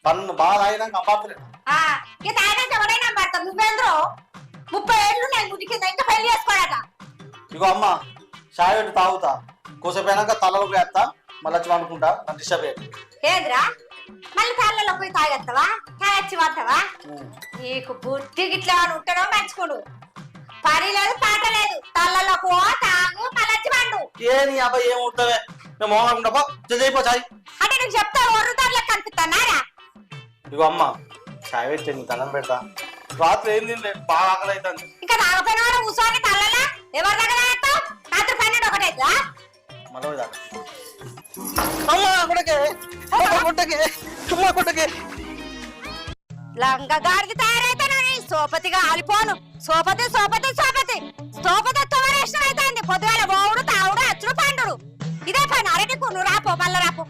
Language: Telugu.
పన్ను బాగా తాగినాక అమ్మాత్రే ఇక తాగినాక ఎవరైనా పడతాం నువ్వేంద్రో 30 ఏళ్ళు నేను గుడి కింద ఇంకా పెళ్లి చేసుకోడట. ఇగో అమ్మ చాయ్ పెట్టి తాగుతా కోసేపోయినాక తలలో వేస్తా మళ్ళీ వచ్చి అనుకుంటా నన్ను డిస్టర్బ్ అయ్యి ఏద్రా మళ్ళీ తాళ్ళలో పోయి తాగేస్తావా తాగచ్చి పడతావా? నీకు బుద్ధి గిట్లా ఉంటాడో మంచుకోడు. పని లేదు పాట లేదు తళ్ళలో పో తాగు మళ్ళీ వచ్చి పండు. ఏ నీ అబ్బాయి ఏం ఉంటావే మేము మోహనుకుంటా చేయపో చాయ్ అంటే నీకు చెప్తా ఒర్రుతారులకు కనిపిస్తానారా? ఇగో అమ్మ చాయ్ పెట్టి నీ దండం పెడతా రాత్రి ఏం తినలేదు బాగా ఆకలి అవుతుంది. ఇంకా తాగపోయిన వాడు కూర్చోని తళ్ళలా ఎవరి దగ్గర తాగుతావు? రాత్రి 12 ఒకటైదా మళ్ళీ దాకా అమ్మా కొట్టకే కొట్టకే అమ్మా కొట్టకే లంగా గాడికి తయారైతానని సోపతిగా ఆలిపోను. సోపతి సోపతి సోపతి సోపతి తోరేషన్ అవుతుంది. పొద్దుగాల బోవుడు తావుడు అచ్చుడు పండుడు ఇదే పని. అరటి నువ్వు రాపో మళ్ళా రాపో.